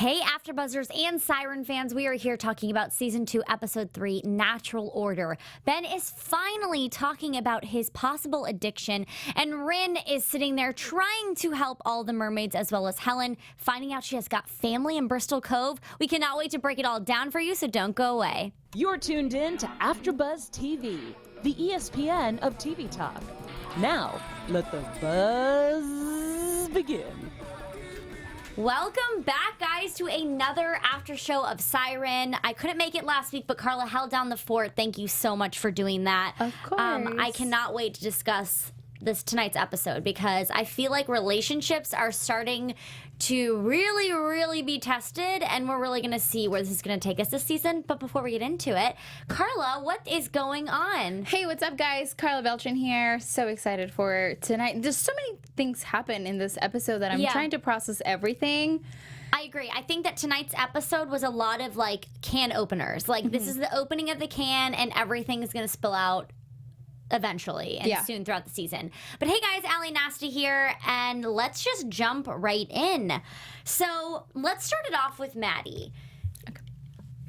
Hey, AfterBuzzers and Siren fans, we are here talking about Season 2, Episode 3, Natural Order. Ben is finally talking about his possible addiction, and Ryn is sitting there trying to help all the mermaids as well as Helen, finding out she has got family in Bristol Cove. We cannot wait to break it all down for you, so don't go away. You're tuned in to AfterBuzz TV, the ESPN of TV talk. Now, let the buzz begin. Welcome back, guys, to another after show of Siren. I couldn't make it last week, but Karla held down the fort. Thank you so much for doing that. Of course. I cannot wait to discuss tonight's episode because I feel like relationships are starting to really be tested, and we're really going to see where this is going to take us this season. But before we get into it, Karla, what is going on? Hey, what's up, guys? Karla Beltran here. So excited for tonight. There's so many things happen in this episode that I'm trying to process everything. I agree. I think that tonight's episode was a lot of like can openers. Like this is the opening of the can, and everything is going to spill out eventually and soon throughout the season. But hey guys, Nasta here, and let's just jump right in. So let's start it off with Maddie. Okay.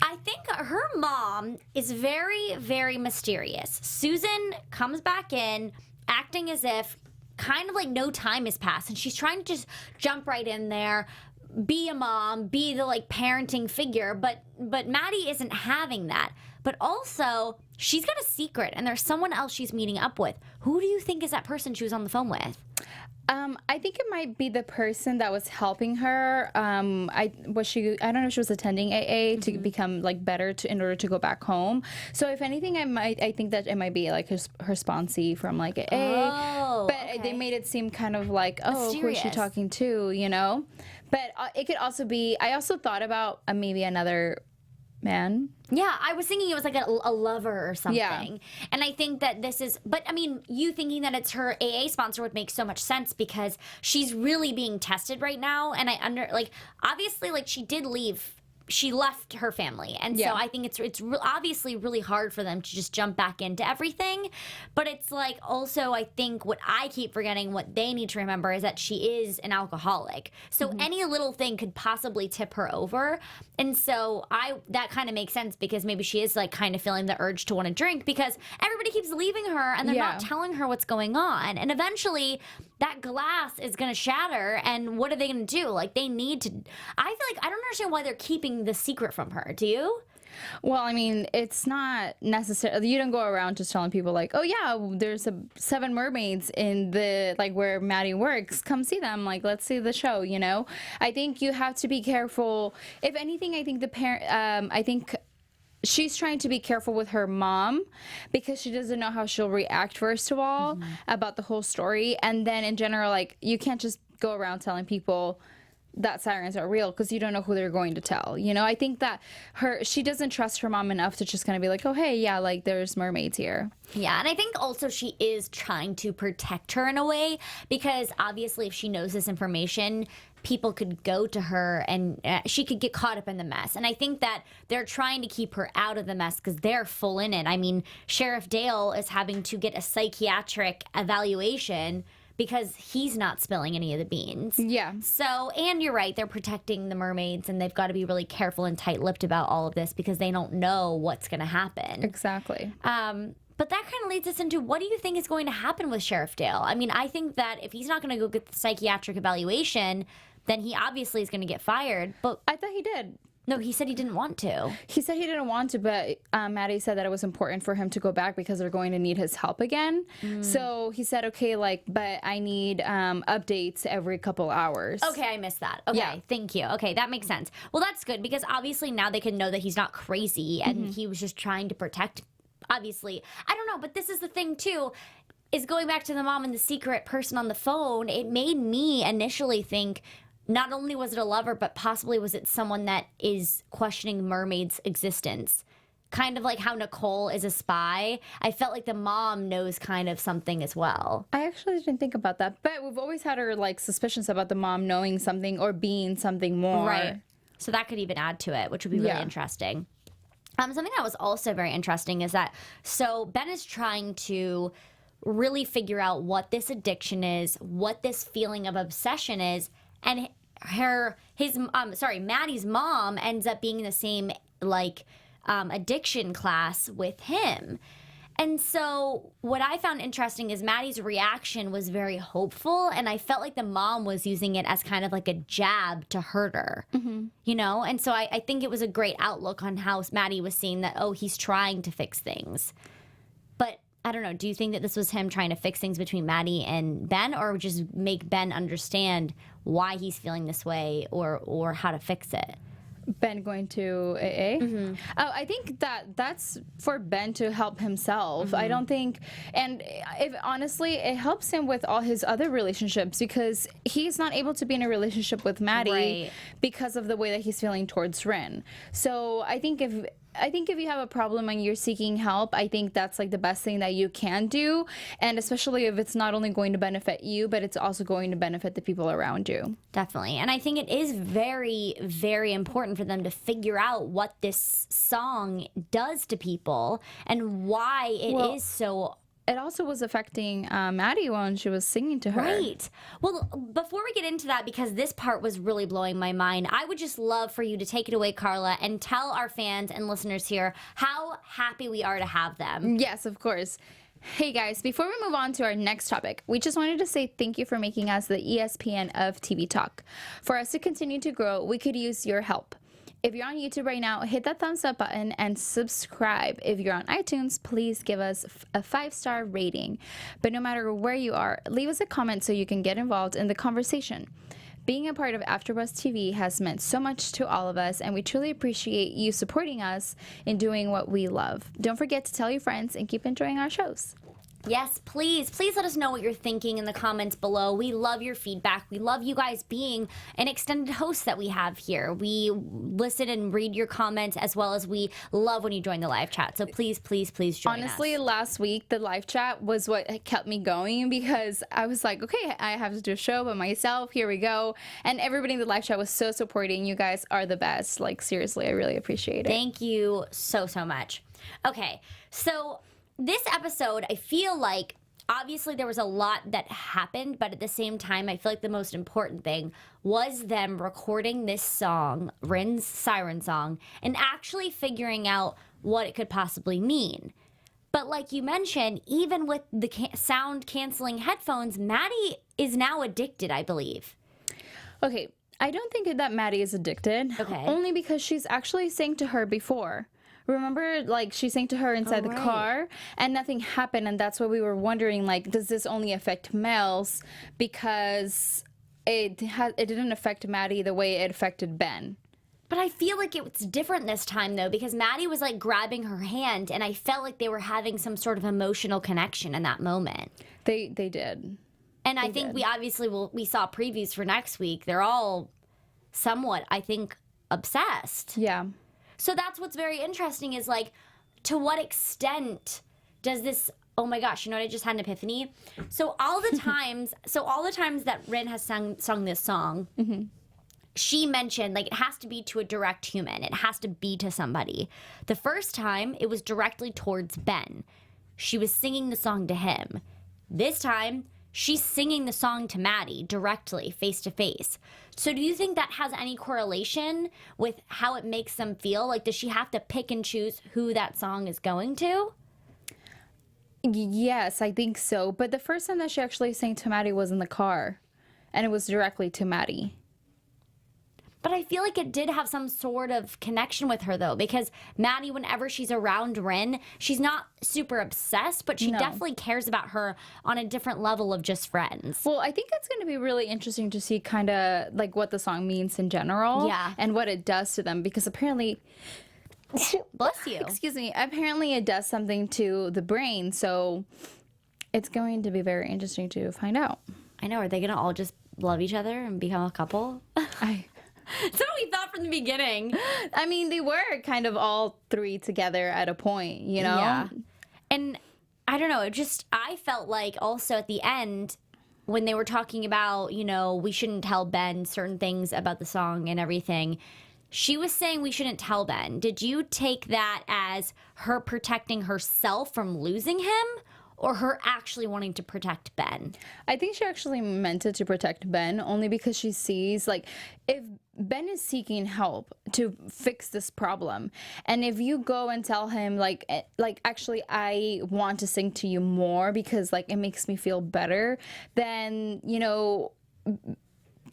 I think her mom is very mysterious. Susan comes back in acting as if kind of like no time has passed, and she's trying to just jump right in there, be a mom, be the like parenting figure, but Maddie isn't having that. But also, she's got a secret, and there's someone else she's meeting up with. Who do you think is that person she was on the phone with? I think it might be the person that was helping her. I don't know if she was attending AA to become like better in order to go back home. So if anything, I think that it might be like her sponsee from like AA. Oh, but they made it seem kind of like, who is she talking to? You know, but it could also be. I also thought about maybe another man. Yeah, I was thinking it was like a lover or something. Yeah. And I think that this is, but I mean, you thinking that it's her AA sponsor would make so much sense because she's really being tested right now. And obviously, like she did leave. She left her family. And so I think it's obviously really hard for them to just jump back into everything. But it's like also I think what I keep forgetting, what they need to remember is that she is an alcoholic. So any little thing could possibly tip her over. And so that kind of makes sense because maybe she is like kind of feeling the urge to want to drink because everybody keeps leaving her and they're not telling her what's going on. And eventually that glass is going to shatter, and what are they going to do? Like they need to, I feel like I don't understand why they're keeping the secret from her. Do you? Well, I mean, it's not necessary. You don't go around just telling people like, oh yeah, there's 7 mermaids in the like where Maddie works. Come see them. Like, let's see the show. You know, I think you have to be careful. If anything, I think the parent. I think she's trying to be careful with her mom because she doesn't know how she'll react, first of all, about the whole story. And then in general, like, you can't just go around telling people that sirens are real because you don't know who they're going to tell. You know, I think that she doesn't trust her mom enough to just kind of be like, oh, hey, yeah, like there's mermaids here. Yeah, and I think also she is trying to protect her in a way because obviously if she knows this information, people could go to her and she could get caught up in the mess. And I think that they're trying to keep her out of the mess because they're full in it. I mean, Sheriff Dale is having to get a psychiatric evaluation because he's not spilling any of the beans. Yeah. So, and you're right, they're protecting the mermaids, and they've got to be really careful and tight-lipped about all of this because they don't know what's going to happen. Exactly. But that kind of leads us into what do you think is going to happen with Sheriff Dale? I mean, I think that if he's not going to go get the psychiatric evaluation, then he obviously is going to get fired. But I thought he did. No, he said he didn't want to. He said he didn't want to, but Maddie said that it was important for him to go back because they're going to need his help again. So he said, okay, like, but I need updates every couple hours. Okay, I missed that. Okay, thank you. Okay, that makes sense. Well, that's good because obviously now they can know that he's not crazy and he was just trying to protect, obviously. I don't know, but this is the thing, too, is going back to the mom and the secret person on the phone, it made me initially think not only was it a lover, but possibly was it someone that is questioning mermaid's existence. Kind of like how Nicole is a spy. I felt like the mom knows kind of something as well. I actually didn't think about that. But we've always had our like suspicions about the mom knowing something or being something more. Right. So that could even add to it, which would be really interesting. Something that was also very interesting is that, so Ben is trying to really figure out what this addiction is, what this feeling of obsession is, and Maddie's mom ends up being in the same like addiction class with him. And so what I found interesting is Maddie's reaction was very hopeful, and I felt like the mom was using it as kind of like a jab to hurt her, you know? And so I think it was a great outlook on how Maddie was seeing that, oh, he's trying to fix things. But I don't know, do you think that this was him trying to fix things between Maddie and Ben, or just make Ben understand why he's feeling this way or how to fix it? Ben going to AA? Oh, I think that's for Ben to help himself. I don't think, and if honestly, it helps him with all his other relationships because he's not able to be in a relationship with Maddie because of the way that he's feeling towards Ryn. So I think if you have a problem and you're seeking help, I think that's like the best thing that you can do. And especially if it's not only going to benefit you, but it's also going to benefit the people around you. Definitely. And I think it is very, very important for them to figure out what this song does to people and why it is so. It also was affecting Maddie when she was singing to her. Right. Well, before we get into that, because this part was really blowing my mind, I would just love for you to take it away, Karla, and tell our fans and listeners here how happy we are to have them. Yes, of course. Hey guys, before we move on to our next topic, we just wanted to say thank you for making us the ESPN of TV Talk. For us to continue to grow, we could use your help. If you're on YouTube right now, hit that thumbs up button and subscribe. If you're on iTunes, please give us a 5-star rating. But no matter where you are, leave us a comment so you can get involved in the conversation. Being a part of AfterBuzz TV has meant so much to all of us, and we truly appreciate you supporting us in doing what we love. Don't forget to tell your friends and keep enjoying our shows. Yes, please let us know what you're thinking in the comments below. We love your feedback. We love you guys being an extended host that we have here. We listen and read your comments, as well as we love when you join the live chat. So please join us. Honestly, last week, the live chat was what kept me going because I was like, okay, I have to do a show by myself. Here we go. And everybody in the live chat was so supporting. You guys are the best. Like, seriously, I really appreciate it. Thank you so much. Okay, so this episode, I feel like, obviously there was a lot that happened, but at the same time, I feel like the most important thing was them recording this song, Ryn's Siren song, and actually figuring out what it could possibly mean. But like you mentioned, even with the sound-canceling headphones, Maddie is now addicted, I believe. Okay, I don't think that Maddie is addicted. Okay. Only because she's actually sang to her before. Remember, like, she sang to her inside the car and nothing happened, and that's what we were wondering, like, does this only affect males? Because it didn't affect Maddie the way it affected Ben. But I feel like it's different this time, though, because Maddie was, like, grabbing her hand, and I felt like they were having some sort of emotional connection in that moment. They did. And I think we saw previews for next week. They're all somewhat, I think, obsessed. Yeah. So that's what's very interesting is, like, to what extent does this, oh my gosh, you know what, I just had an epiphany. So all the times that Ryn has sung this song, she mentioned, like, it has to be to a direct human. It has to be to somebody. The first time, it was directly towards Ben. She was singing the song to him. This time, she's singing the song to Maddie directly, face to face. So do you think that has any correlation with how it makes them feel? Like, does she have to pick and choose who that song is going to? Yes, I think so. But the first time that she actually sang to Maddie was in the car, and it was directly to Maddie. But I feel like it did have some sort of connection with her, though, because Maddie, whenever she's around Ryn, she's not super obsessed, but she definitely cares about her on a different level of just friends. Well, I think it's going to be really interesting to see kind of like what the song means in general and what it does to them, because apparently... Bless you. Excuse me. Apparently it does something to the brain, so it's going to be very interesting to find out. I know. Are they going to all just love each other and become a couple? That's what we thought from the beginning. I mean, they were kind of all three together at a point, you know? Yeah. And I don't know, I felt like also at the end, when they were talking about, you know, we shouldn't tell Ben certain things about the song and everything, she was saying we shouldn't tell Ben. Did you take that as her protecting herself from losing him? or her actually wanting to protect Ben? I think she actually meant it to protect Ben, only because she sees, like, if Ben is seeking help to fix this problem, and if you go and tell him, like actually, I want to sing to you more because, like, it makes me feel better, then, you know,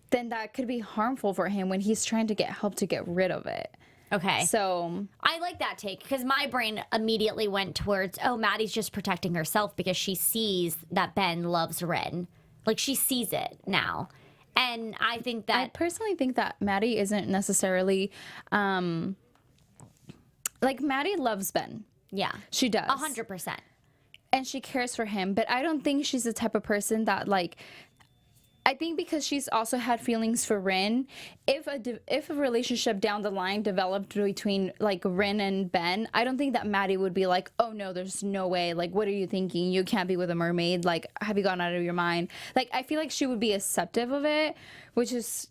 then that could be harmful for him when he's trying to get help to get rid of it. Okay. So I like that take because my brain immediately went towards, oh, Maddie's just protecting herself because she sees that Ben loves Ryn. Like, she sees it now. And I think that... I personally think that Maddie isn't necessarily... like, Maddie loves Ben. Yeah. She does. 100%. And she cares for him. But I don't think she's the type of person that, like... I think because she's also had feelings for Ryn, if a relationship down the line developed between, like, Ryn and Ben, I don't think that Maddie would be like, oh no, there's no way, like, what are you thinking? You can't be with a mermaid, like, have you gone out of your mind? Like, I feel like she would be acceptive of it, which is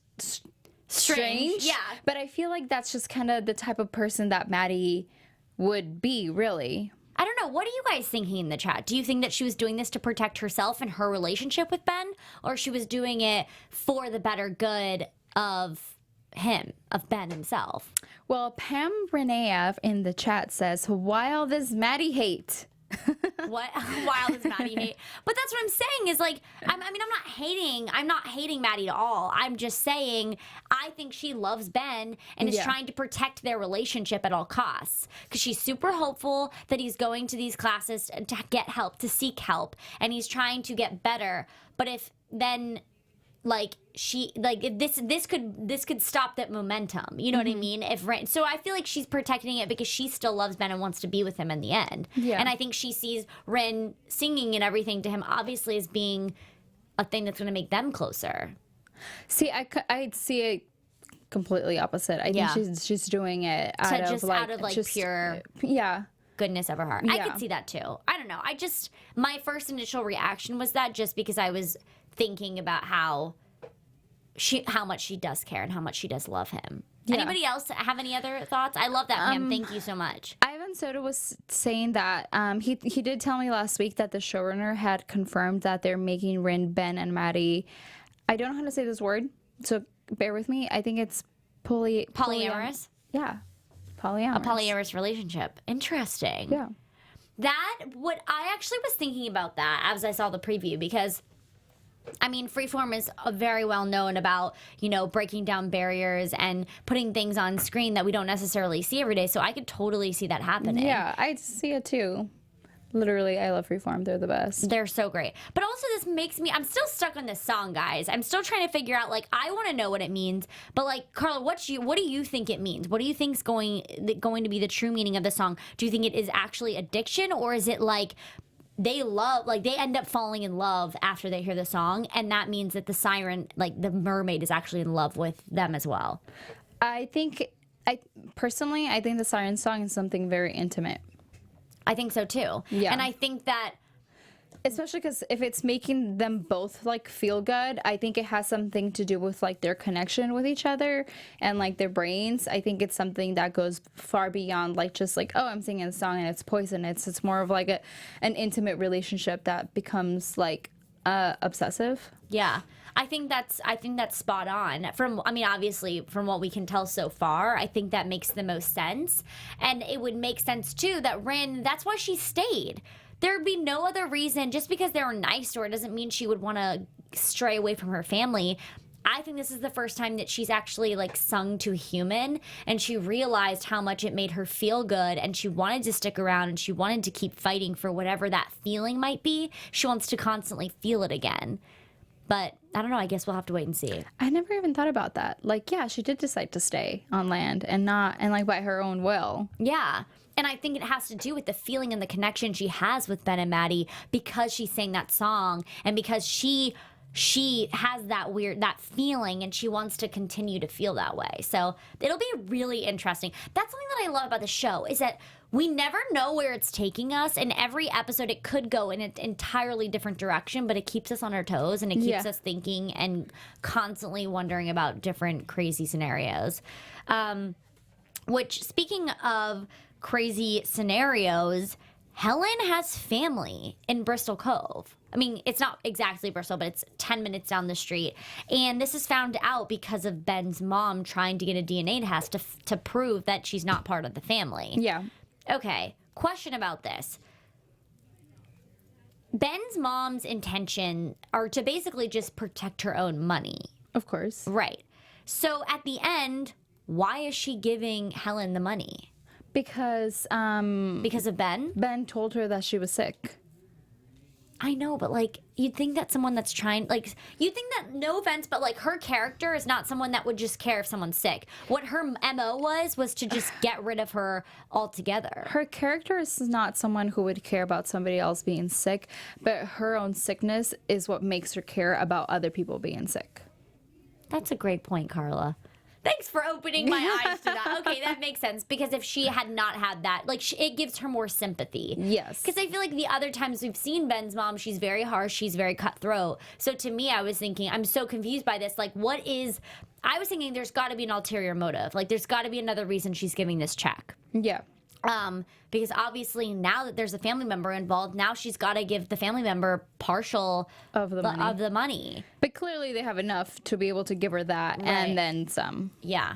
strange. Yeah. But I feel like that's just kind of the type of person that Maddie would be, really. I don't know. What are you guys thinking in the chat? Do you think that she was doing this to protect herself and her relationship with Ben? Or she was doing it for the better good of him, of Ben himself? Well, Pam Reneev in the chat says, why all this Maddie hate? What? Wild is Maddie hate? But that's what I'm saying is, like, I'm not hating Maddie at all. I'm just saying I think she loves Ben and is trying to protect their relationship at all costs because she's super hopeful that he's going to these classes to get help, to seek help, and he's trying to get better. But if then, like, this could stop that momentum. You know what I mean? So I feel like she's protecting it because she still loves Ben and wants to be with him in the end. Yeah. And I think she sees Ryn singing and everything to him obviously as being a thing that's going to make them closer. See, I see it completely opposite. I think she's doing it out of pure goodness of her heart. I could see that too. I don't know. My first initial reaction was that just because I was thinking about how much she does care and how much she does love him. Yeah. Anybody else have any other thoughts? I love that, Pam. Thank you so much. Ivan Soda was saying that he did tell me last week that the showrunner had confirmed that they're making Ryn, Ben, and Maddie. I don't know how to say this word, so bear with me. I think it's polyamorous. Yeah, polyamorous. A polyamorous relationship. Interesting. Yeah. What I actually was thinking about that as I saw the preview because, I mean, Freeform is very well known about, breaking down barriers and putting things on screen that we don't necessarily see every day. So I could totally see that happening. Yeah, I see it too. Literally, I love Freeform. They're the best. They're so great. But also this makes me, I'm still stuck on this song, guys. I'm still trying to figure out, like, I want to know what it means. But, like, Karla, what do you think it means? What do you think is going to be the true meaning of the song? Do you think it is actually addiction, or is it like they end up falling in love after they hear the song, and that means that the siren, like the mermaid, is actually in love with them as well? I think the siren song is something very intimate. I think so too. Yeah. And I think that, especially because if it's making them both, like, feel good, I think it has something to do with, like, their connection with each other and, like, their brains. I think it's something that goes far beyond, like, just like, oh, I'm singing a song and it's poison. It's more of like an intimate relationship that becomes, like, obsessive. Yeah. I think that's spot on. Obviously, from what we can tell so far, I think that makes the most sense. And it would make sense too that Ryn, that's why she stayed. There'd be no other reason. Just because they were nice to her doesn't mean she would want to stray away from her family. I think this is the first time that she's actually, like, sung to a human, and she realized how much it made her feel good, and she wanted to stick around, and she wanted to keep fighting for whatever that feeling might be. She wants to constantly feel it again. But I don't know. I guess we'll have to wait and see. I never even thought about that. Like, yeah, she did decide to stay on land and like by her own will. Yeah. And I think it has to do with the feeling and the connection she has with Ben and Maddie because she sang that song and because she has that feeling and she wants to continue to feel that way. So it'll be really interesting. That's something that I love about the show is that we never know where it's taking us. In every episode, it could go in an entirely different direction, but it keeps us on our toes and it keeps us thinking and constantly wondering about different crazy scenarios. Which, speaking of crazy scenarios, Helen has family in Bristol Cove. I mean, it's not exactly Bristol, but it's 10 minutes down the street. And this is found out because of Ben's mom trying to get a DNA test to prove that she's not part of the family. Yeah. Okay, question about this. Ben's mom's intention are to basically just protect her own money. Of course. Right. So at the end, why is she giving Helen the money? Because of Ben? Ben told her that she was sick. I know, but like, you'd think that someone that's trying, like, you'd think that, no offense, but like, her character is not someone that would just care if someone's sick. What her MO was to just get rid of her altogether. Her character is not someone who would care about somebody else being sick, but her own sickness is what makes her care about other people being sick. That's a great point, Karla. Thanks for opening my eyes to that. Okay, that makes sense. Because if she had not had that, like, it gives her more sympathy. Yes. Because I feel like the other times we've seen Ben's mom, she's very harsh, she's very cutthroat. So to me, I was thinking, I'm so confused by this. Like, I was thinking there's got to be an ulterior motive. Like, there's got to be another reason she's giving this check. Yeah. Because obviously now that there's a family member involved, now she's got to give the family member partial Of the money. But clearly they have enough to be able to give her that and then some. Yeah.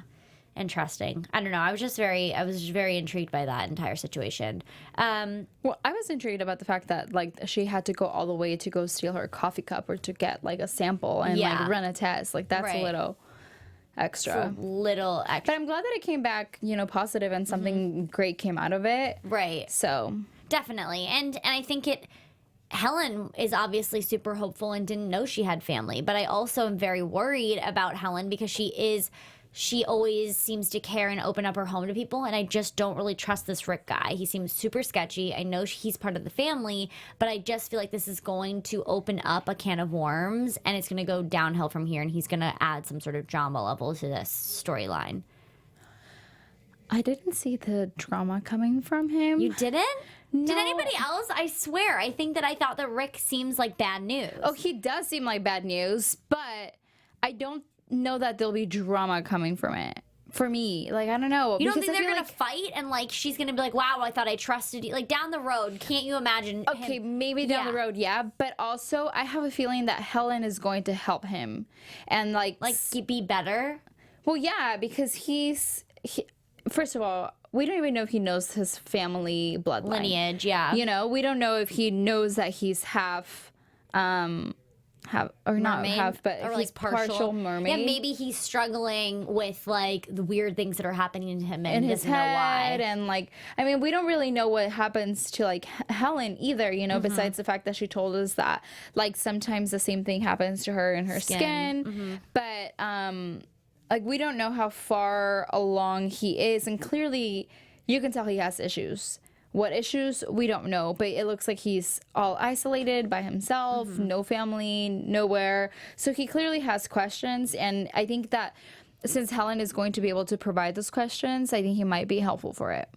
Interesting. I don't know. I was just very intrigued by that entire situation. Well, I was intrigued about the fact that like she had to go all the way to go steal her coffee cup or to get like a sample and like run a test. Like that's a little extra. It's a little extra. But I'm glad that it came back, positive and something great came out of it. Right. So definitely. And I think Helen is obviously super hopeful and didn't know she had family, but I also am very worried about Helen because she always seems to care and open up her home to people, and I just don't really trust this Rick guy. He seems super sketchy. I know he's part of the family, but I just feel like this is going to open up a can of worms, and it's going to go downhill from here, and he's going to add some sort of drama level to this storyline. I didn't see the drama coming from him. You didn't? No. Did anybody else? I swear, I thought that Rick seems like bad news. Oh, he does seem like bad news, but I don't know that there'll be drama coming from it. For me, like, I don't know. You don't think they're going to fight and, like, she's going to be like, wow, I thought I trusted you. Like, down the road, can't you imagine Okay, maybe down the road, yeah. But also, I have a feeling that Helen is going to help him. And, like be better? Well, yeah, because first of all, we don't even know if he knows his family bloodline. Lineage, yeah. We don't know if he knows that he's half or not mermaid, half, but or he's like partial mermaid. Yeah, maybe he's struggling with like the weird things that are happening to him and in he his doesn't know head, why. and like, I mean, we don't really know what happens to like Helen either, besides the fact that she told us that like sometimes the same thing happens to her in her skin. But like we don't know how far along he is, and clearly you can tell he has issues. What issues, we don't know, but it looks like he's all isolated by himself, no family, nowhere. So he clearly has questions, and I think that since Helen is going to be able to provide those questions, I think he might be helpful for it.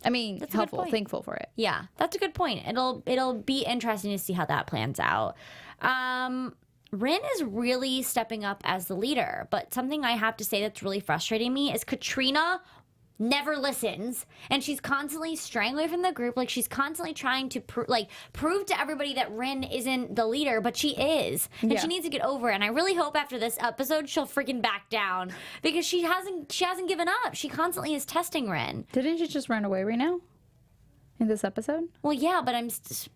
I mean, That's a good point. thankful for it. Yeah, that's a good point. It'll be interesting to see how that plans out. Ryn is really stepping up as the leader, but something I have to say that's really frustrating me is Katrina never listens, and she's constantly straying away from the group. Like, she's constantly trying to prove to everybody that Ryn isn't the leader, but she is, and she needs to get over it. And I really hope after this episode she'll freaking back down, because she hasn't given up. She constantly is testing Ryn. Didn't she just run away right now in this episode? Well, yeah, but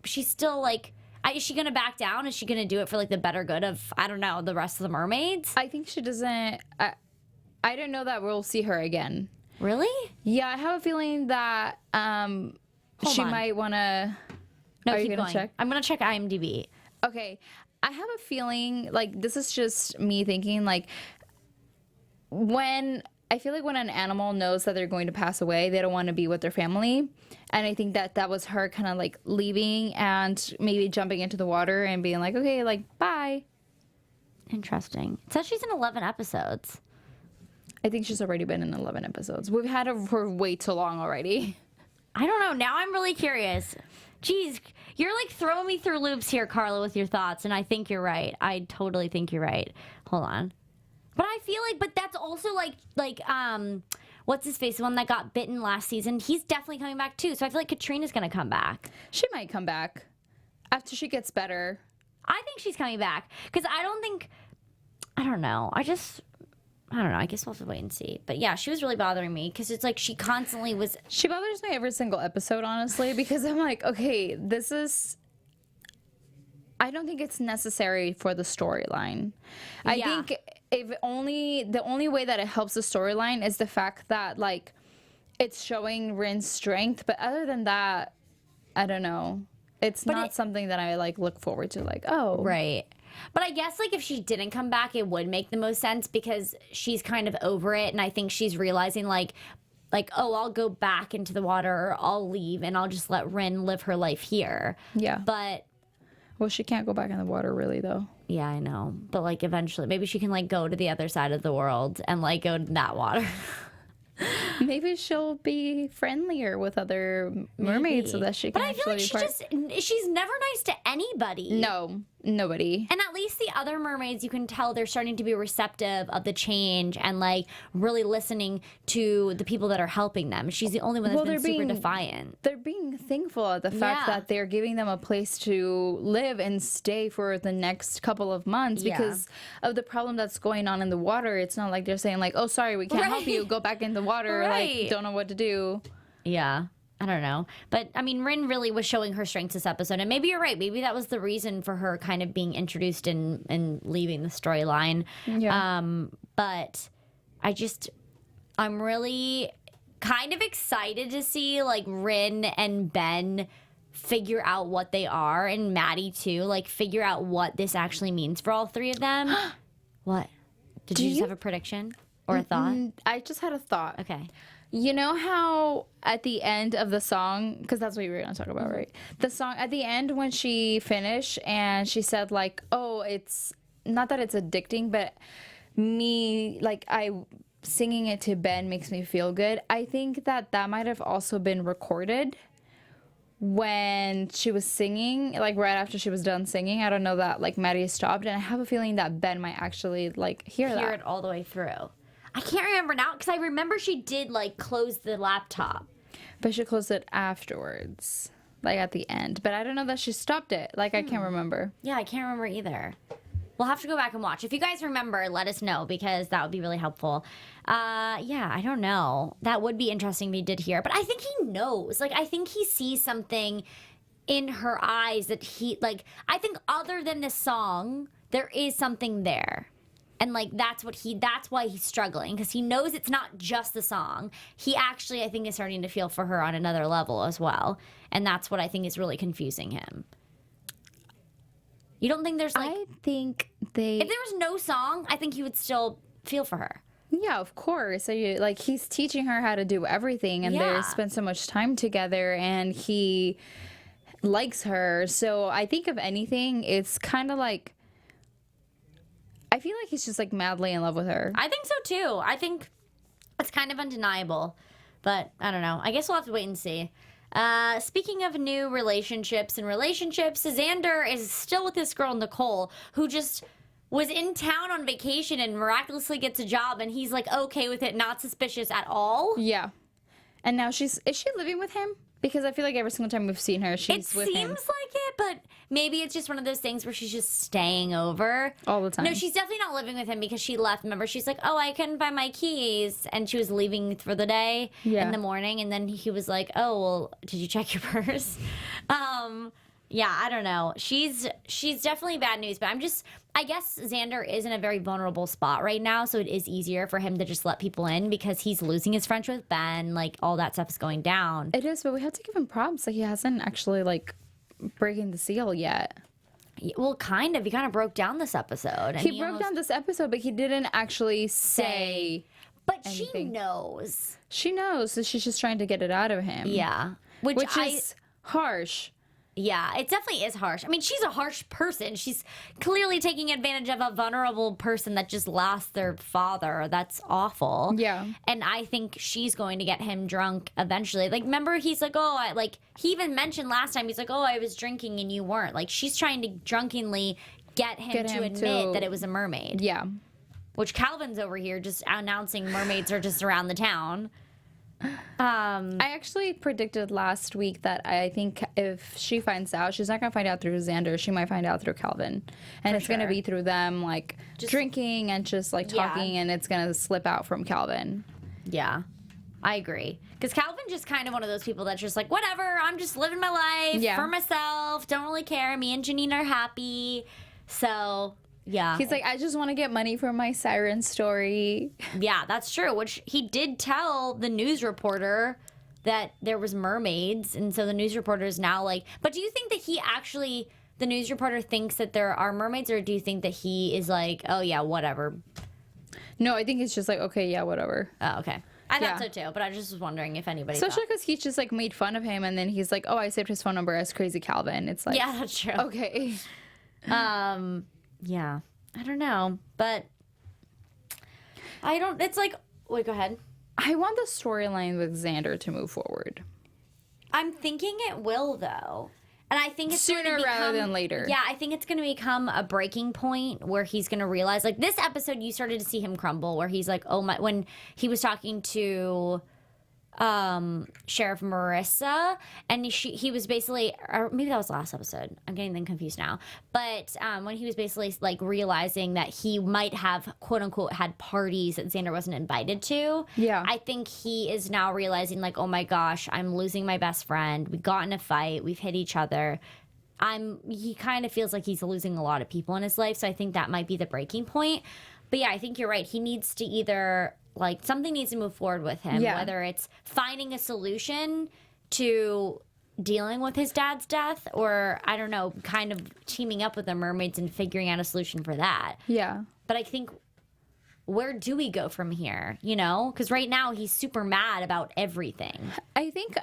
she's still like, is she gonna back down? Is she gonna do it for like the better good of, I don't know, the rest of the mermaids? I think she doesn't. I don't know that we'll see her again. Really? Yeah, I have a feeling that she might want to. No, Are keep you gonna going. check? I'm gonna check IMDb. Okay, I have a feeling like this is just me thinking like when an animal knows that they're going to pass away, they don't want to be with their family, and I think that was her kind of like leaving and maybe jumping into the water and being like, okay, like bye. Interesting. It says she's in 11 episodes. I think she's already been in 11 episodes. We've had her for way too long already. I don't know. Now I'm really curious. Jeez, you're like throwing me through loops here, Karla, with your thoughts, and I think you're right. I totally think you're right. Hold on. But I feel like, but that's also like what's his face, the one that got bitten last season, he's definitely coming back too. So I feel like Katrina's gonna come back. She might come back after she gets better. I think she's coming back because I don't know. I guess we'll have to wait and see. But yeah, she was really bothering me because it's like she constantly was. She bothers me every single episode, honestly, because I'm like, okay, I don't think it's necessary for the storyline. I think the only way that it helps the storyline is the fact that like it's showing Ryn's strength. But other than that, I don't know. It's not something that I like look forward to. Like, oh, right. But I guess, like, if she didn't come back, it would make the most sense because she's kind of over it. And I think she's realizing, like, oh, I'll go back into the water or I'll leave and I'll just let Ryn live her life here. Yeah. But. Well, she can't go back in the water, really, though. Yeah, I know. But, like, eventually, maybe she can, like, go to the other side of the world and, like, go to that water. Maybe she'll be friendlier with other mermaids so that she can. But I feel like she's never nice to anybody. No, nobody. And at least the other mermaids, you can tell they're starting to be receptive of the change and like really listening to the people that are helping them. She's the only one that's been super defiant. They're being thankful at the fact that they're giving them a place to live and stay for the next couple of months because of the problem that's going on in the water. It's not like they're saying like, oh, sorry, we can't help you. Go back in the water. Like, don't know what to do. Yeah. I don't know. But, I mean, Ryn really was showing her strengths this episode. And maybe you're right. Maybe that was the reason for her kind of being introduced and leaving the storyline. Yeah. But I'm really kind of excited to see, like, Ryn and Ben figure out what they are. And Maddie, too. Like, figure out what this actually means for all three of them. What? Did you just have a prediction or a thought? I just had a thought. Okay. You know how at the end of the song, because that's what you were going to talk about, right? The song at the end when she finished and she said like, oh, it's not that it's addicting, but me, like singing it to Ben makes me feel good. I think that might have also been recorded when she was singing, like right after she was done singing. I don't know that like Maddie stopped, and I have a feeling that Ben might actually like hear it all the way through. I can't remember now because I remember she did like close the laptop. But she closed it afterwards, like at the end. But I don't know that she stopped it. Like I can't remember. Yeah, I can't remember either. We'll have to go back and watch. If you guys remember, let us know because that would be really helpful. Yeah, I don't know. That would be interesting if he did hear. But I think he knows. Like I think he sees something in her eyes that I think other than the song, there is something there. And, like, that's why he's struggling, because he knows it's not just the song. He actually, I think, is starting to feel for her on another level as well. And that's what I think is really confusing him. You don't think there's, like... I think if there was no song, I think he would still feel for her. Yeah, of course. So he's teaching her how to do everything, and they spend so much time together, and he likes her. So I think, if anything, it's kind of like... I feel like he's just like madly in love with her. I think so too. I think it's kind of undeniable, but I don't know. I guess we'll have to wait and see. Speaking of new relationships, Xander is still with this girl, Nicole, who just was in town on vacation and miraculously gets a job, and he's like okay with it, not suspicious at all. Yeah. And now is she living with him? Because I feel like every single time we've seen her, she's with him. It seems like it, but maybe it's just one of those things where she's just staying over. All the time. No, she's definitely not living with him because she left. Remember, she's like, oh, I couldn't find my keys. And she was leaving for the day in the morning. And then he was like, oh, well, did you check your purse? Yeah, I don't know. She's definitely bad news, but I guess Xander is in a very vulnerable spot right now, so it is easier for him to just let people in because he's losing his friendship with Ben, like all that stuff is going down. It is, but we have to give him props that he hasn't actually like breaking the seal yet. Well, kind of. He kind of broke down this episode. And he broke down this episode, but he didn't actually say. But anything. She knows. She knows, so she's just trying to get it out of him. Yeah, which is harsh. Yeah, it definitely is harsh. I mean, she's a harsh person. She's clearly taking advantage of a vulnerable person that just lost their father. That's awful. Yeah. And I think she's going to get him drunk eventually. Like, remember, he's like, he even mentioned last time, he's like, oh, I was drinking and you weren't. Like, she's trying to drunkenly get him to admit that it was a mermaid. Yeah. which Calvin's over here just announcing mermaids are just around the town. I actually predicted last week that I think if she finds out, she's not going to find out through Xander. She might find out through Calvin. And it's going to be through them, like, just drinking and just, like, talking, and it's going to slip out from Calvin. Yeah, I agree. Because Calvin just kind of one of those people that's just like, whatever, I'm just living my life for myself. Don't really care. Me and Janine are happy. So... yeah. He's like, I just want to get money for my Siren story. Yeah, that's true. Which he did tell the news reporter that there was mermaids. And so the news reporter is now like, but do you think that he actually, the news reporter thinks that there are mermaids? Or do you think that he is like, oh yeah, whatever? No, I think it's just like, okay, yeah, whatever. Oh, okay. I thought so too, but I just was wondering if anybody especially because he just like made fun of him. And then he's like, oh, I saved his phone number as Crazy Calvin. It's like, yeah, that's true. Okay. Yeah, I don't know, but I don't, it's like, wait, go ahead. I want the storyline with Xander to move forward. I'm thinking it will, though. And I think it's sooner rather than later. Yeah, I think it's going to become a breaking point where he's going to realize, like, this episode, you started to see him crumble, where he's like, oh my, when he was talking to Sheriff Marissa, and he was basically, or maybe that was the last episode, I'm getting them confused now, but when he was basically like realizing that he might have quote unquote had parties that Xander wasn't invited to, I think he is now realizing like, oh my gosh, I'm losing my best friend, we got in a fight, we've hit each other, he kind of feels like he's losing a lot of people in his life, so I think that might be the breaking point. But yeah, I think you're right, he needs to either, like, something needs to move forward with him, whether it's finding a solution to dealing with his dad's death, or, I don't know, kind of teaming up with the mermaids and figuring out a solution for that. Yeah. But I think, where do we go from here, you know? Because right now, he's super mad about everything. I think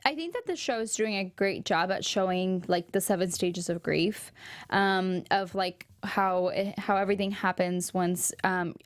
that the show is doing a great job at showing, like, the 7 stages of grief, of, like, how everything happens once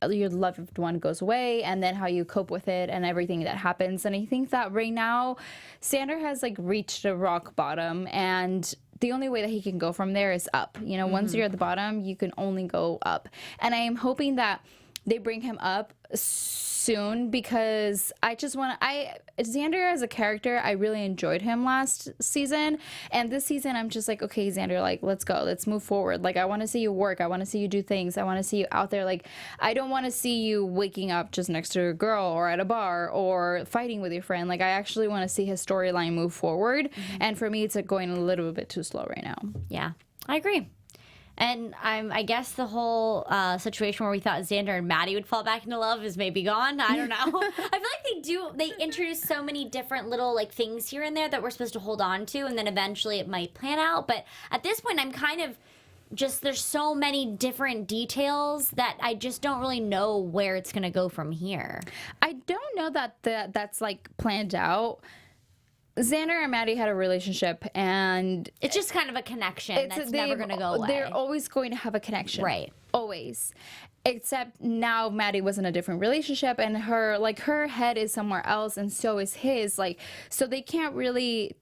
your loved one goes away, and then how you cope with it and everything that happens. And I think that right now, Xander has, like, reached a rock bottom, and the only way that he can go from there is up. You know, once you're at the bottom, you can only go up. And I am hoping that they bring him up soon, because Xander as a character, I really enjoyed him last season, and this season I'm just like, okay, Xander, like, let's go, let's move forward. Like, I want to see you work, I want to see you do things, I want to see you out there. Like, I don't want to see you waking up just next to a girl or at a bar or fighting with your friend. Like, I actually want to see his storyline move forward, and for me it's like going a little bit too slow right now. Yeah, I agree. And I guess the whole situation where we thought Xander and Maddie would fall back into love is maybe gone. I don't know. I feel like they introduce so many different little like things here and there that we're supposed to hold on to, and then eventually it might plan out. But at this point, I'm kind of just, there's so many different details that I just don't really know where it's going to go from here. I don't know that's like planned out. Xander and Maddie had a relationship, and it's just kind of a connection that's never going to go away. They're always going to have a connection. Right. Always. Except now Maddie was in a different relationship, and her head is somewhere else, and so is his. Like, so they can't really,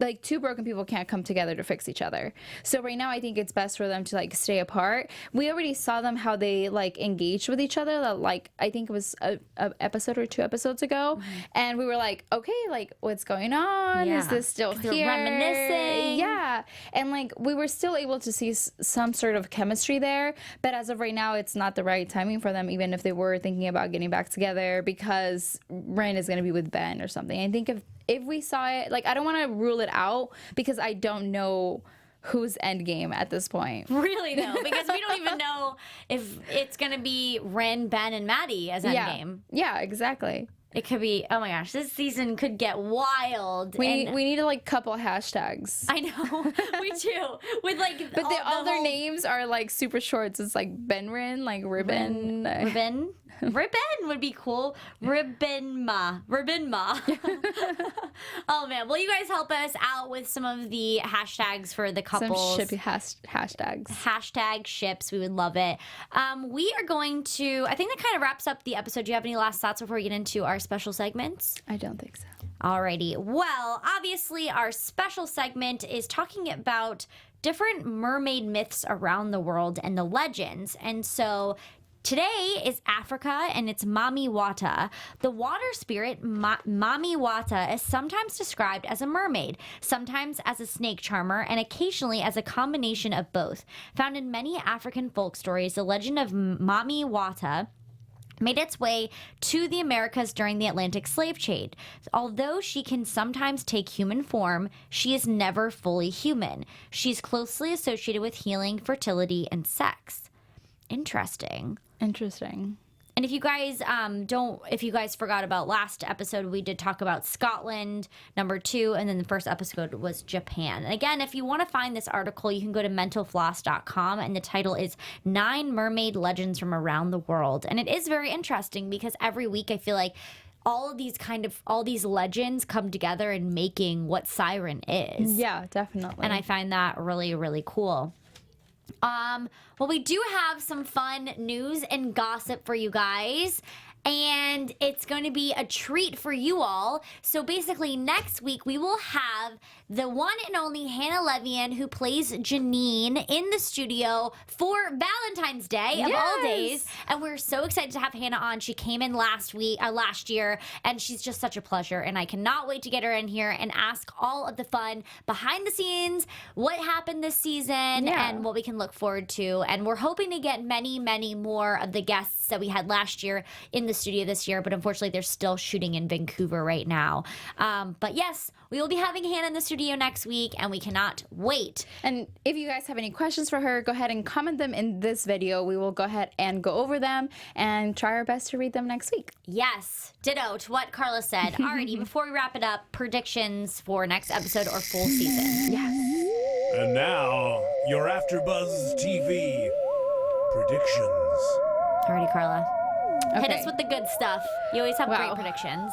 like, two broken people can't come together to fix each other. So right now I think it's best for them to, like, stay apart. We already saw them how they, like, engaged with each other, like, I think it was a episode or 2 episodes ago, and we were like, okay, like, what's going on? Is this still here? They're reminiscing. Yeah. And, like, we were still able to see some sort of chemistry there, but as of right now, it's not the right timing for them, even if they were thinking about getting back together, because Ryn is going to be with Ben or something. I think if we saw it, like, I don't want to rule it out, because I don't know who's endgame at this point. Really, though, because we don't even know if it's going to be Ryn, Ben, and Maddie as endgame. Yeah, exactly. It could be, oh my gosh, this season could get wild. We need to, like, couple hashtags. I know, we do. With, like, but all their names are, like, super short. So it's like Ben Ryn, like Ribbon. Ribbon? Ribbon would be cool. Ribbon-ma. Oh, man. Will you guys help us out with some of the hashtags for the couples? Some shippy hashtags. Hashtag ships. We would love it. We are going to, I think that kind of wraps up the episode. Do you have any last thoughts before we get into our special segments? I don't think so. Alrighty. Well, obviously, our special segment is talking about different mermaid myths around the world and the legends. And so Today is Africa, and it's Mami Wata. The water spirit, Mami Wata, is sometimes described as a mermaid, sometimes as a snake charmer, and occasionally as a combination of both. Found in many African folk stories, the legend of Mami Wata made its way to the Americas during the Atlantic slave trade. Although she can sometimes take human form, she is never fully human. She's closely associated with healing, fertility, and sex. Interesting. And if you guys forgot about last episode, we did talk about Scotland, number 2, and then the first episode was Japan. And again, if you want to find this article, you can go to mentalfloss.com, and the title is 9 Mermaid Legends from Around the World. And it is very interesting because every week I feel like all these legends come together in making what Siren is. Yeah, definitely. And I find that really, really cool. Well, we do have some fun news and gossip for you guys, and it's going to be a treat for you all. So basically, next week we will have the one and only Hannah Levien, who plays Janine, in the studio for Valentine's Day of all days. And we're so excited to have Hannah on. She came in last year, and she's just such a pleasure. And I cannot wait to get her in here and ask all of the fun behind the scenes, what happened this season, and what we can look forward to. And we're hoping to get many, many more of the guests that we had last year in the studio this year, but unfortunately they're still shooting in Vancouver right now. But yes, we will be having Hannah in the studio next week, and we cannot wait. And if you guys have any questions for her, go ahead and comment them in this video. We will go ahead and go over them and try our best to read them next week. Yes, ditto to what Karla said. Alrighty, before we wrap it up, predictions for next episode or full season. Yes. And now, your AfterBuzz TV predictions. Alrighty, Karla. Hit Okay. us with the good stuff. You always have great predictions.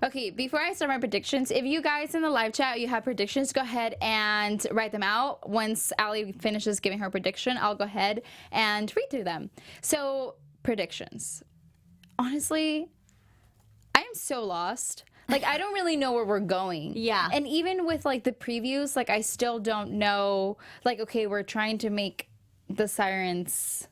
Okay, before I start my predictions, if you guys in the live chat, you have predictions, go ahead and write them out. Once Allie finishes giving her prediction, I'll go ahead and read through them. So, predictions. Honestly, I am so lost. Like, I don't really know where we're going. Yeah. And even with, like, the previews, like, I still don't know. Like, okay, we're trying to make the Sirens...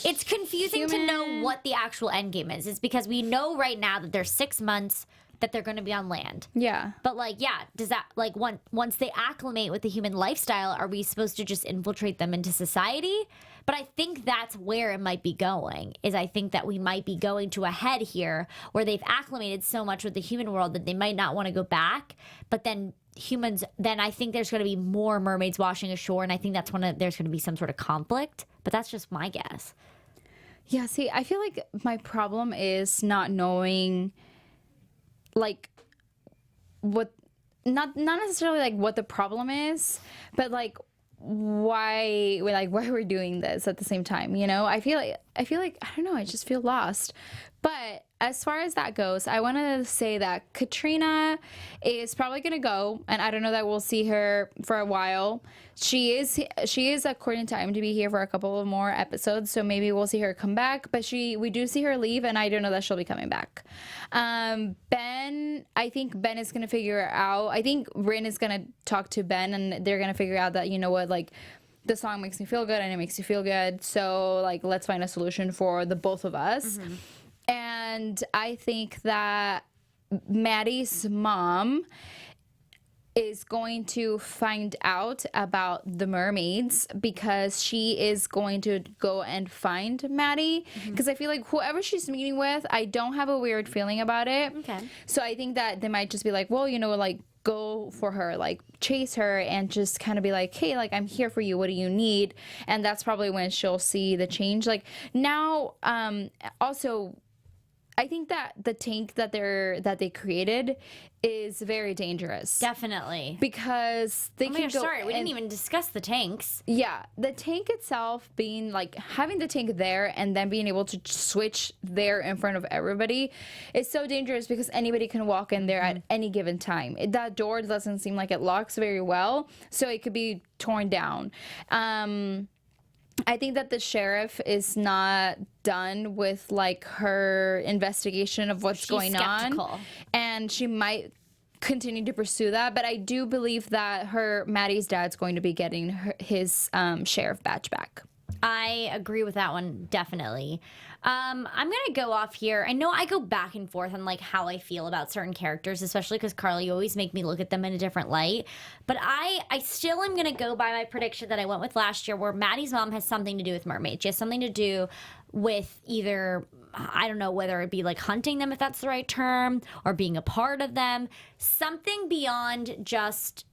It's confusing to know what the actual end game is. It's because we know right now that there's 6 months that they're going to be on land. Yeah. But like, yeah, does that, like, once they acclimate with the human lifestyle, are we supposed to just infiltrate them into society? But I think that's where it might be going, is I think that we might be going to a head here where they've acclimated so much with the human world that they might not want to go back. But then humans, then I think there's going to be more mermaids washing ashore, and I think that's there's going to be some sort of conflict. But that's just my guess. Yeah, see, I feel like my problem is not knowing, like, what, not necessarily like what the problem is, but like why we're doing this at the same time, you know? I feel like I don't know, I just feel lost. But as far as that goes, I want to say that Katrina is probably going to go, and I don't know that we'll see her for a while. She is according to IMDb here for a couple of more episodes, so maybe we'll see her come back, but we do see her leave, and I don't know that she'll be coming back. Ben, I think Ben is going to figure it out. I think Ryn is going to talk to Ben, and they're going to figure out that, you know what, like, the song makes me feel good and it makes you feel good, so like, let's find a solution for the both of us. Mm-hmm. And I think that Maddie's mom is going to find out about the mermaids because she is going to go and find Maddie. Because I feel like whoever she's meeting with, I don't have a weird feeling about it. Okay. So I think that they might just be like, well, you know, like, go for her, like, chase her and just kind of be like, hey, like, I'm here for you, what do you need? And that's probably when she'll see the change. Like, now, also, I think that the tank that they created is very dangerous. Definitely. Because they can go. Sorry, we didn't even discuss the tanks. Yeah, the tank itself being like having the tank there and then being able to switch there in front of everybody is so dangerous because anybody can walk in there at any given time. That door doesn't seem like it locks very well, so it could be torn down. I think that the sheriff is not done with like her investigation of what's going skeptical. on, and she might continue to pursue that. But I do believe that Maddie's dad's going to be getting his sheriff badge back. I agree with that one, definitely. I'm gonna go off here. I know I go back and forth on like how I feel about certain characters, especially because Karla, you always make me look at them in a different light. But I still am gonna go by my prediction that I went with last year, where Maddie's mom has something to do with mermaids. She has something to do with either, I don't know whether it be like hunting them, if that's the right term, or being a part of them. Something beyond just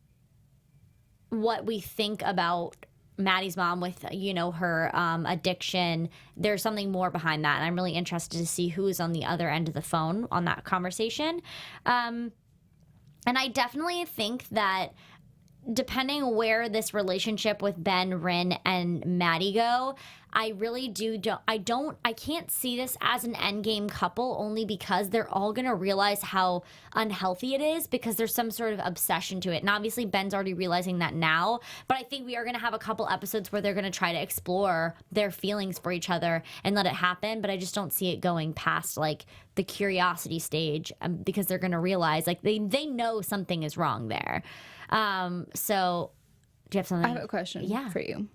what we think about Maddie's mom with, you know, her addiction. There's something more behind that, and I'm really interested to see who is on the other end of the phone on that conversation. And I definitely think that depending where this relationship with Ben, Ryn, and Maddie go, I really I can't see this as an endgame couple, only because they're all going to realize how unhealthy it is, because there's some sort of obsession to it. And obviously Ben's already realizing that now, but I think we are going to have a couple episodes where they're going to try to explore their feelings for each other and let it happen. But I just don't see it going past like the curiosity stage, because they're going to realize like they know something is wrong there. So do you have something? I have a question Yeah. for you.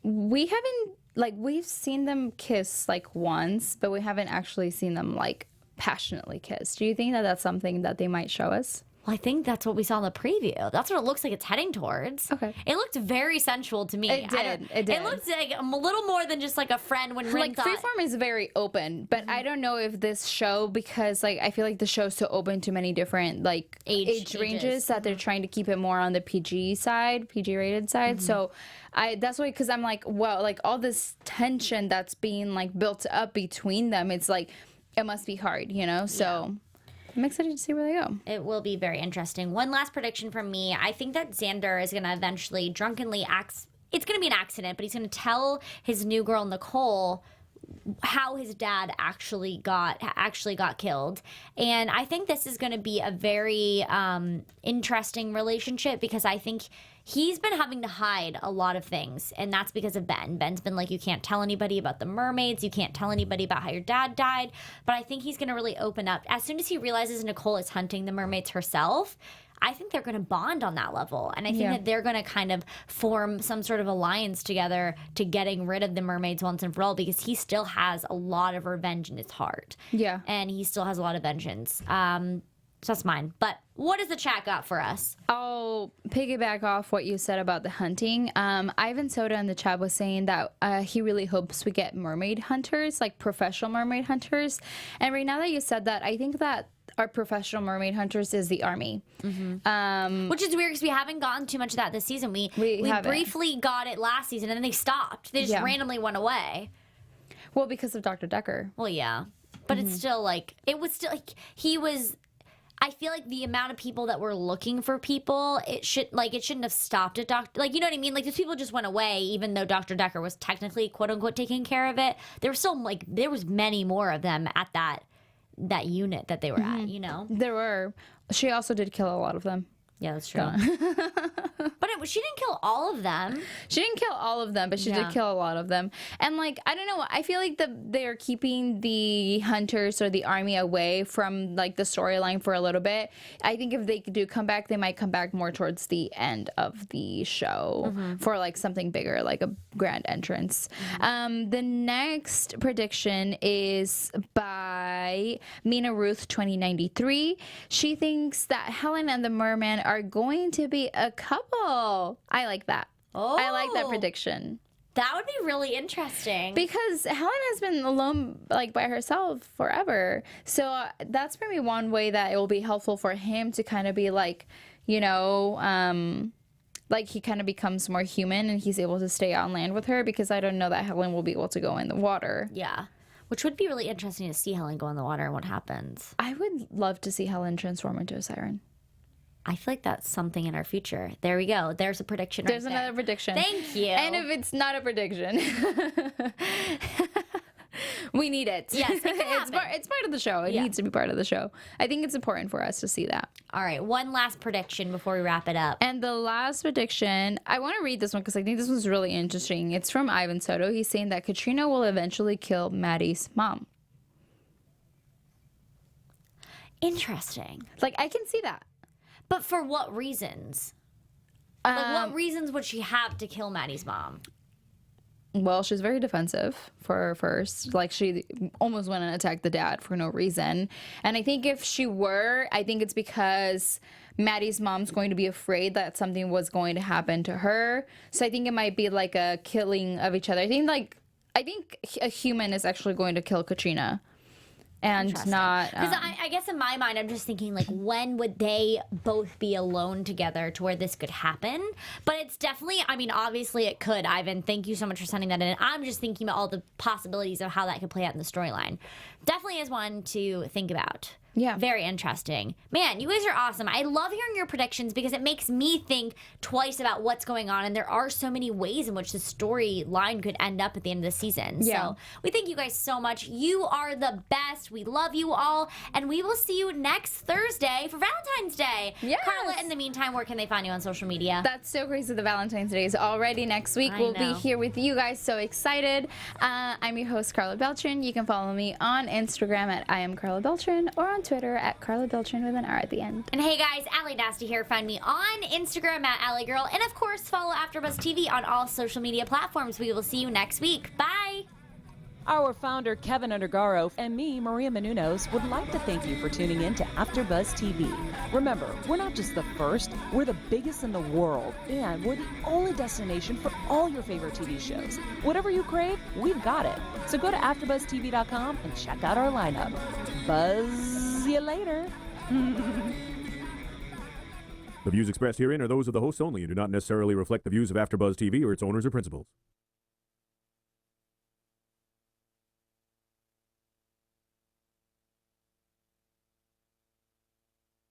We've seen them kiss like once, but we haven't actually seen them like passionately kiss. Do you think that that's something that they might show us? Well, I think that's what we saw in the preview. That's what it looks like it's heading towards. Okay. It looked very sensual to me. It did. It looked like a little more than just like a friend when Ryn Like thought. Freeform is very open, but I don't know if this show, because like I feel like the show's so open to many different like age ranges that they're trying to keep it more on the PG rated side. So that's why, because I'm like, well, like all this tension that's being like built up between them, it's like it must be hard, you know? So I'm excited to see where they go. It will be very interesting. One last prediction from me. I think that Xander is going to eventually drunkenly it's going to be an accident, but he's going to tell his new girl, Nicole, how his dad actually got killed. And I think this is going to be a very interesting relationship, because I think he's been having to hide a lot of things, and that's because of Ben. Ben's been like, you can't tell anybody about the mermaids, you can't tell anybody about how your dad died. But I think he's going to really open up. As soon as he realizes Nicole is hunting the mermaids herself, I think they're going to bond on that level. And I think that they're going to kind of form some sort of alliance together to getting rid of the mermaids once and for all, because he still has a lot of revenge in his heart. Yeah. And he still has a lot of vengeance. So that's mine. But what does the chat got for us? I'll piggyback off what you said about the hunting. Ivan Soda in the chat was saying that he really hopes we get mermaid hunters, like professional mermaid hunters. And right now that you said that, I think that our professional mermaid hunters is the army. Which is weird, because we haven't gotten too much of that this season. We briefly got it last season, and then they stopped. They just randomly went away. Well, because of Dr. Decker. Well, yeah. But it's still like, it was still like, I feel like the amount of people that were looking for people, it shouldn't have stopped at Dr. Like, you know what I mean? Like, those people just went away, even though Dr. Decker was technically, quote unquote, taking care of it. There was still, like, there was many more of them at that unit that they were at, you know? There were. She also did kill a lot of them. Yeah, that's true. But she didn't kill all of them. She didn't kill all of them, but she did kill a lot of them. And like, I don't know, I feel like they're keeping the hunters or the army away from like the storyline for a little bit. I think if they do come back, they might come back more towards the end of the show for like something bigger, like a grand entrance. The next prediction is by Mina Ruth 2093. She thinks that Helen and the merman are going to be a couple. I like that. I like that prediction. That would be really interesting. Because Helen has been alone, like, by herself forever. So that's maybe one way that it will be helpful for him to kind of be like, you know, like he kind of becomes more human and he's able to stay on land with her, because I don't know that Helen will be able to go in the water. Yeah. Which would be really interesting to see Helen go in the water and what happens. I would love to see Helen transform into a siren. I feel like that's something in our future. There we go. There's a prediction. There's another prediction. Thank you. And if it's not a prediction, we need it. Yes, it can happen. It's part of the show. It needs to be part of the show. I think it's important for us to see that. All right. One last prediction before we wrap it up. And the last prediction, I want to read this one because I think this one's really interesting. It's from Ivan Soto. He's saying that Katrina will eventually kill Maddie's mom. Interesting. Like, I can see that. But for what reasons? Like, what reasons would she have to kill Maddie's mom? Well, she's very defensive for first. Like, she almost went and attacked the dad for no reason. And I think if she were, I think it's because Maddie's mom's going to be afraid that something was going to happen to her. So I think it might be like a killing of each other. I think a human is actually going to kill Katrina. And not because I guess in my mind I'm just thinking, like, when would they both be alone together to where this could happen? But it's definitely, I mean, obviously it could. Ivan, thank you so much for sending that in. I'm just thinking about all the possibilities of how that could play out in the storyline. Definitely is one to think about. Yeah. Very interesting. Man, you guys are awesome. I love hearing your predictions because it makes me think twice about what's going on. And there are so many ways in which the storyline could end up at the end of the season. Yeah. So we thank you guys so much. You are the best. We love you all. And we will see you next Thursday for Valentine's Day. Yes. Karla, in the meantime, where can they find you on social media? That's so crazy. The Valentine's Day is already next week. I We'll know. be here with you guys. So excited. I'm your host, Karla Beltran. You can follow me on Instagram at I am Karla Beltran or on Twitter at Karla Beltran with an R at the end. And hey guys, Allie Nasta here. Find me on Instagram at AllieGirl. And of course, follow AfterBuzz TV on all social media platforms. We will see you next week. Bye. Our founder, Keven Undergaro, and me, Maria Menounos, would like to thank you for tuning in to AfterBuzz TV. Remember, we're not just the first, we're the biggest in the world, and we're the only destination for all your favorite TV shows. Whatever you crave, we've got it. So go to AfterBuzzTV.com and check out our lineup. Buzz you later. The views expressed herein are those of the hosts only and do not necessarily reflect the views of AfterBuzz TV or its owners or principals.